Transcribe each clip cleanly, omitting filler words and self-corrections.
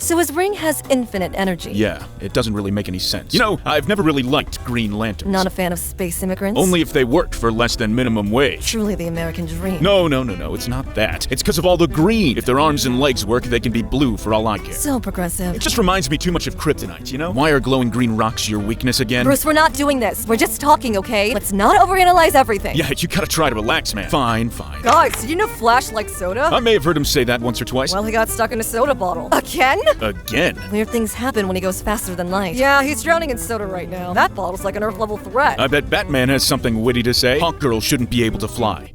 So his ring has infinite energy. Yeah, it doesn't really make any sense. You know, I've never really liked Green Lanterns. Not a fan of space immigrants? Only if they worked for less than minimum wage. Truly the American dream. No, it's not that. It's because of all the green. If their arms and legs work, they can be blue for all I care. So progressive. It just reminds me too much of kryptonite, you know? Why are glowing green rocks your weakness again? Bruce, we're not doing this. We're just talking, okay? Let's not overanalyze everything. Yeah, you gotta try to relax, man. Fine. Guys, did you know Flash likes soda? I may have heard him say that once or twice. Well, he got stuck in a soda bottle. Again? Again? Weird things happen when he goes faster than light. Yeah, he's drowning in soda right now. That bottle's like an Earth-level threat. I bet Batman has something witty to say. Hawkgirl shouldn't be able to fly.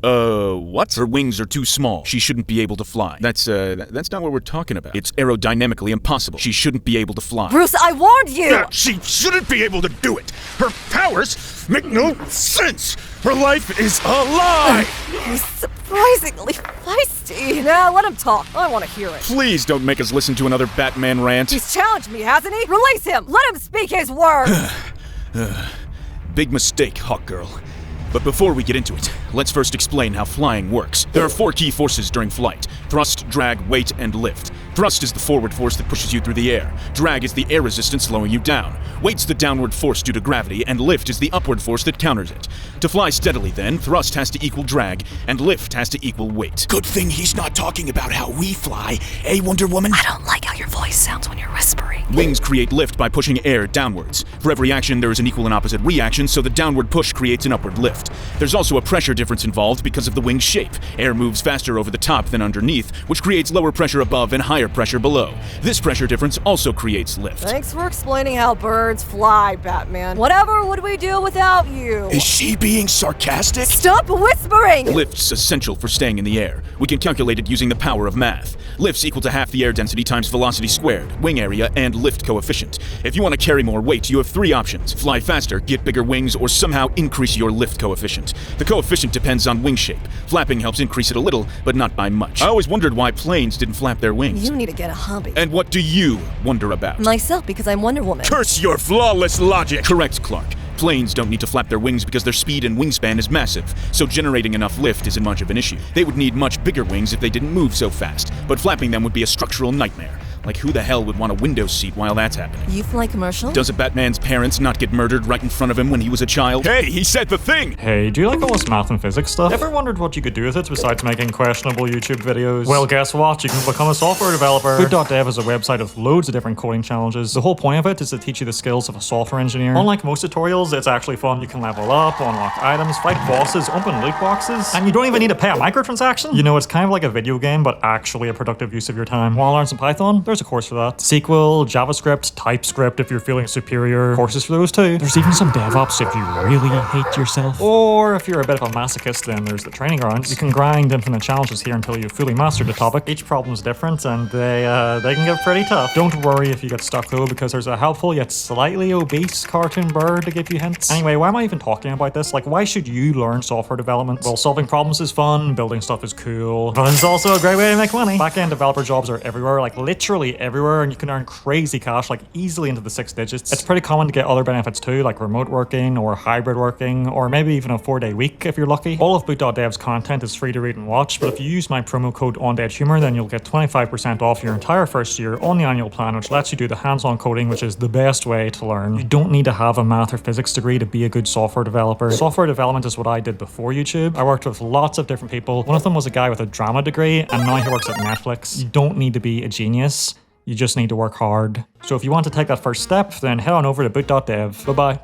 What? Her wings are too small. She shouldn't be able to fly. That's not what we're talking about. It's aerodynamically impossible. She shouldn't be able to fly. Bruce, I warned you! Yeah, she shouldn't be able to do it! Her powers make no sense! Her life is a lie! He's surprisingly feisty. Now, let him talk. I want to hear it. Please don't make us listen to another Batman rant. He's challenged me, hasn't he? Release him! Let him speak his words! Big mistake, Hawkgirl. But before we get into it, let's first explain how flying works. There are 4 key forces during flight: thrust, drag, weight, and lift. Thrust is the forward force that pushes you through the air. Drag is the air resistance slowing you down. Weight's the downward force due to gravity, and lift is the upward force that counters it. To fly steadily, then, thrust has to equal drag, and lift has to equal weight. Good thing he's not talking about how we fly, eh, Wonder Woman? I don't like how your voice sounds when you're whispering. Wings create lift by pushing air downwards. For every action, there is an equal and opposite reaction, so the downward push creates an upward lift. There's also a pressure difference involved because of the wing's shape. Air moves faster over the top than underneath, which creates lower pressure above and higher pressure below. This pressure difference also creates lift. Thanks for explaining how birds fly, Batman. Whatever would we do without you? Is she being sarcastic? Stop whispering! Lift's essential for staying in the air. We can calculate it using the power of math. Lift's equal to half the air density times velocity squared, wing area, and lift coefficient. If you want to carry more weight, you have 3 options: fly faster, get bigger wings, or somehow increase your lift coefficient. The coefficient depends on wing shape. Flapping helps increase it a little, but not by much. I always wondered why planes didn't flap their wings. You need to get a hobby. And what do you wonder about? Myself, because I'm Wonder Woman. Curse your flawless logic! Correct, Clark. Planes don't need to flap their wings because their speed and wingspan is massive, so generating enough lift isn't much of an issue. They would need much bigger wings if they didn't move so fast, but flapping them would be a structural nightmare. Like, who the hell would want a window seat while that's happening? You fly commercial? Does a Batman's parents not get murdered right in front of him when he was a child? Hey, he said the thing! Hey, do you like all this math and physics stuff? Ever wondered what you could do with it besides making questionable YouTube videos? Well, guess what? You can become a software developer. Boot.dev is a website with loads of different coding challenges. The whole point of it is to teach you the skills of a software engineer. Unlike most tutorials, it's actually fun. You can level up, unlock items, fight bosses, open loot boxes, and you don't even need to pay a microtransaction. You know, it's kind of like a video game, but actually a productive use of your time. Want to learn some Python? There's a course for that. SQL, JavaScript, TypeScript if you're feeling superior. Courses for those too. There's even some DevOps if you really hate yourself. Or if you're a bit of a masochist, then there's the training grounds. You can grind infinite challenges here until you fully master the topic. Each problem is different and they can get pretty tough. Don't worry if you get stuck though, because there's a helpful yet slightly obese cartoon bird to give you hints. Anyway, why am I even talking about this? Like, why should you learn software development? Well, solving problems is fun, building stuff is cool, but it's also a great way to make money. Back-end developer jobs are everywhere, like literally everywhere, and you can earn crazy cash, like easily into the 6 digits. It's pretty common to get other benefits too, like remote working or hybrid working, or maybe even a 4-day week if you're lucky. All of Boot.dev's content is free to read and watch, but if you use my promo code OnDeadHumor, then you'll get 25% off your entire first year on the annual plan, which lets you do the hands-on coding, which is the best way to learn. You don't need to have a math or physics degree to be a good software developer. Software development is what I did before YouTube. I worked with lots of different people. One of them was a guy with a drama degree, and now he works at Netflix. You don't need to be a genius. You just need to work hard. So if you want to take that first step, then head on over to boot.dev. Bye-bye.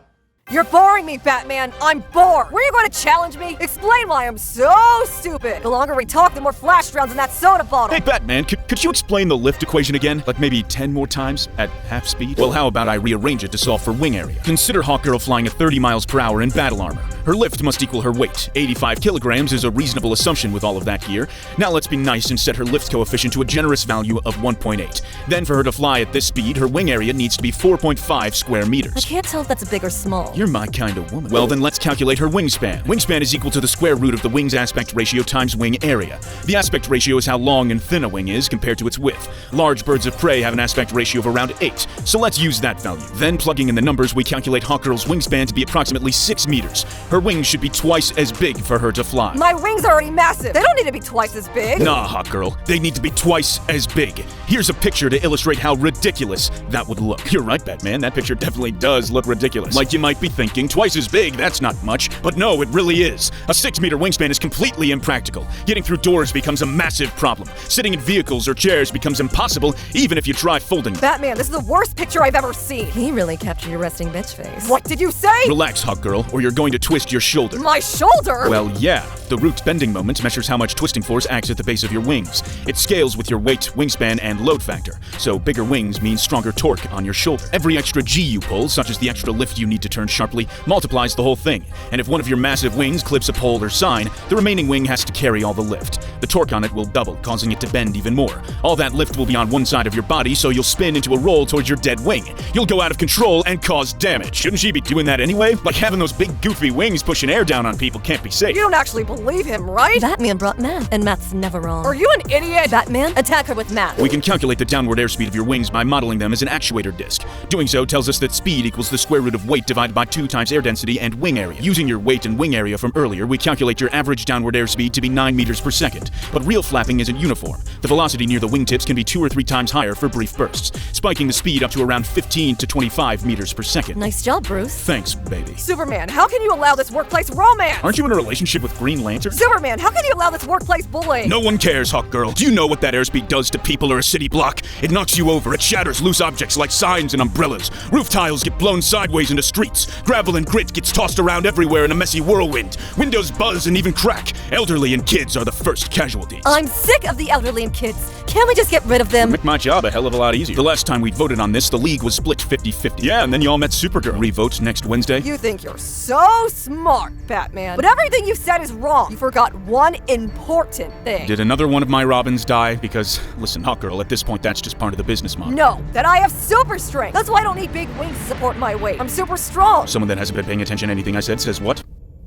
You're boring me, Batman! I'm bored! Were you going to challenge me? Explain why I'm so stupid! The longer we talk, the more flash drowns in that soda bottle! Hey, Batman, could you explain the lift equation again? Like maybe 10 more times at half speed? Well, how about I rearrange it to solve for wing area? Consider Hawkgirl flying at 30 miles per hour in battle armor. Her lift must equal her weight. 85 kilograms is a reasonable assumption with all of that gear. Now let's be nice and set her lift coefficient to a generous value of 1.8. Then for her to fly at this speed, her wing area needs to be 4.5 square meters. I can't tell if that's big or small. You're my kind of woman. Well, then let's calculate her wingspan. Wingspan is equal to the square root of the wing's aspect ratio times wing area. The aspect ratio is how long and thin a wing is compared to its width. Large birds of prey have an aspect ratio of around 8, so let's use that value. Then, plugging in the numbers, we calculate Hawkgirl's wingspan to be approximately 6 meters. Her wings should be twice as big for her to fly. My wings are already massive. They don't need to be twice as big. Nah, Hawkgirl. They need to be twice as big. Here's a picture to illustrate how ridiculous that would look. You're right, Batman. That picture definitely does look ridiculous. Like you might be thinking, twice as big, that's not much. But no, it really is. A 6-meter wingspan is completely impractical. Getting through doors becomes a massive problem. Sitting in vehicles or chairs becomes impossible, even if you try folding them. Batman, this is the worst picture I've ever seen. He really captured your resting bitch face. What did you say? Relax, Hawkgirl, or you're going to twist your shoulder. My shoulder? Well, yeah. The root bending moment measures how much twisting force acts at the base of your wings. It scales with your weight, wingspan, and load factor. So bigger wings means stronger torque on your shoulder. Every extra G you pull, such as the extra lift you need to turn sharply, multiplies the whole thing. And if one of your massive wings clips a pole or sign, the remaining wing has to carry all the lift. The torque on it will double, causing it to bend even more. All that lift will be on one side of your body, so you'll spin into a roll towards your dead wing. You'll go out of control and cause damage. Shouldn't she be doing that anyway? Like having those big goofy wings pushing air down on people can't be safe. You don't actually believe him, right? Batman brought math, and math's never wrong. Are you an idiot? Batman, attack her with math. We can calculate the downward airspeed of your wings by modeling them as an actuator disc. Doing so tells us that speed equals the square root of weight divided by 2 times air density and wing area. Using your weight and wing area from earlier, we calculate your average downward airspeed to be 9 meters per second. But real flapping isn't uniform. The velocity near the wingtips can be 2 or 3 times higher for brief bursts, spiking the speed up to around 15 to 25 meters per second. Nice job, Bruce. Thanks, baby. Superman, how can you allow this workplace romance? Aren't you in a relationship with Green Lantern? Superman, how can you allow this workplace bullying? No one cares, Hawkgirl. Do you know what that airspeed does to people or a city block? It knocks you over. It shatters loose objects like signs and umbrellas. Roof tiles get blown sideways into streets. Gravel and grit gets tossed around everywhere in a messy whirlwind. Windows buzz and even crack. Elderly and kids are the first casualties. I'm sick of the elderly and kids. Can't we just get rid of them? Make my job a hell of a lot easier. The last time we voted on this, the league was split 50-50. Yeah, and then you all met Supergirl. Revote next Wednesday. You think you're so smart, Batman. But everything you said is wrong. You forgot one important thing. Did another one of my Robins die? Because, listen, Hawkgirl, at this point, that's just part of the business model. No, that I have super strength. That's why I don't need big wings to support my weight. I'm super strong. Someone that hasn't been paying attention to anything I said says what?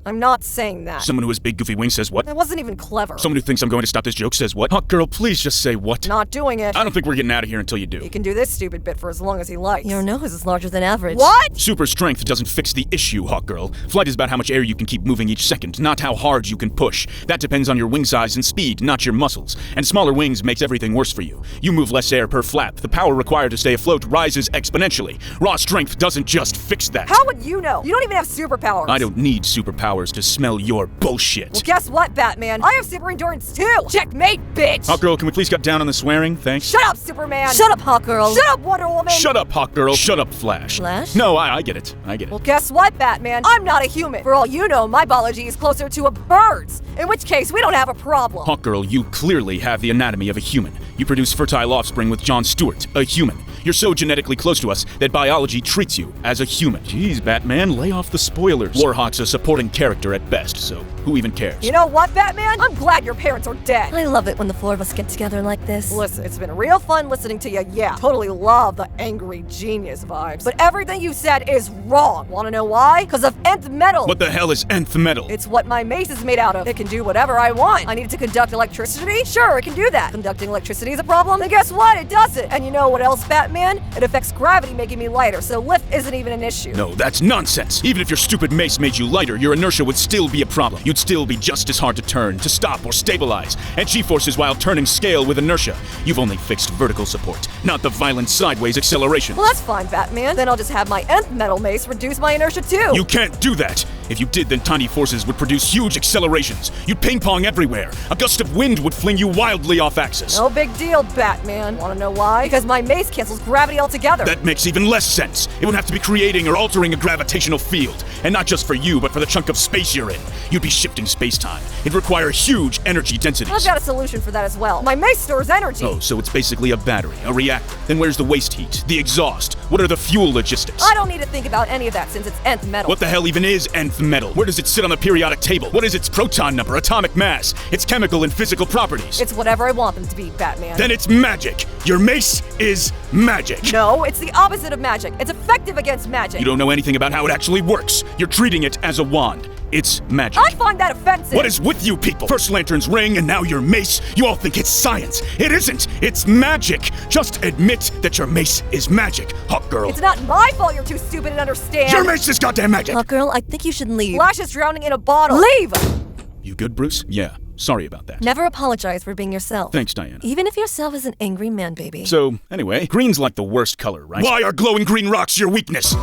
I'm not saying that. Someone who has big goofy wings says what? That wasn't even clever. Someone who thinks I'm going to stop this joke says what? Hawkgirl, please just say what? Not doing it. I don't think we're getting out of here until you do. He can do this stupid bit for as long as he likes. Your nose is larger than average. What? Super strength doesn't fix the issue, Hawkgirl. Flight is about how much air you can keep moving each second, not how hard you can push. That depends on your wing size and speed, not your muscles. And smaller wings makes everything worse for you. You move less air per flap. The power required to stay afloat rises exponentially. Raw strength doesn't just fix that. How would you know? You don't even have superpowers. I don't need superpowers to smell your bullshit. Well, guess what, Batman? I have super endurance too. Checkmate, bitch. Hawkgirl, can we please cut down on the swearing? Thanks. Shut up, Superman. Shut up, Hawkgirl. Shut up, Wonder Woman. Shut up, Hawkgirl. Shut up, Flash. Flash? No, I get it. I get it. Well, guess what, Batman? I'm not a human. For all you know, my biology is closer to a bird's. In which case, we don't have a problem. Hawkgirl, you clearly have the anatomy of a human. You produce fertile offspring with Jon Stewart, a human. You're so genetically close to us that biology treats you as a human. Jeez, Batman, lay off the spoilers. Warhawk's a supporting character at best, so who even cares? You know what, Batman? I'm glad your parents are dead. I love it when the four of us get together like this. Listen, it's been real fun listening to you, yeah. Totally love the angry genius vibes. But everything you said is wrong. Wanna know why? Because of nth metal. What the hell is nth metal? It's what my mace is made out of. It can do whatever I want. I need it to conduct electricity? Sure, it can do that. Conducting electricity is a problem? Then guess what? It does it. And you know what else, Batman? It affects gravity, making me lighter, so lift isn't even an issue. No, that's nonsense. Even if your stupid mace made you lighter, your inertia would still be a problem. You'd still be just as hard to turn, to stop, or stabilize. And G-forces while turning scale with inertia. You've only fixed vertical support, not the violent sideways acceleration. Well, that's fine, Batman. Then I'll just have my nth metal mace reduce my inertia too. You can't do that. If you did, then tiny forces would produce huge accelerations. You'd ping-pong everywhere. A gust of wind would fling you wildly off axis. No big deal, Batman. Wanna know why? Because my mace cancels gravity altogether. That makes even less sense. It would have to be creating or altering a gravitational field. And not just for you, but for the chunk of space you're in. You'd be shifting space-time. It'd require huge energy densities. I've got a solution for that as well. My mace stores energy. Oh, so it's basically a battery, a reactor. Then where's the waste heat? The exhaust? What are the fuel logistics? I don't need to think about any of that since it's nth metal. What the hell even is nth metal? Where does it sit on the periodic table? What is its proton number, atomic mass, its chemical and physical properties? It's whatever I want them to be, Batman. Then it's magic. Your mace is magic. magic. No, it's the opposite of magic. It's effective against magic. You don't know anything about how it actually works. You're treating it as a wand. It's magic. I find that offensive. What is with you people? First Lantern's ring and now your mace. You all think it's science. It isn't. It's magic. Just admit that your mace is magic, Hawkgirl. It's not my fault you're too stupid to understand. Your mace is goddamn magic. Hawkgirl, I think you should leave. Flash is drowning in a bottle. Leave! You good, Bruce? Yeah. Sorry about that. Never apologize for being yourself. Thanks, Diana. Even if yourself is an angry man, baby. So, anyway, green's like the worst color, right? Why are glowing green rocks your weakness?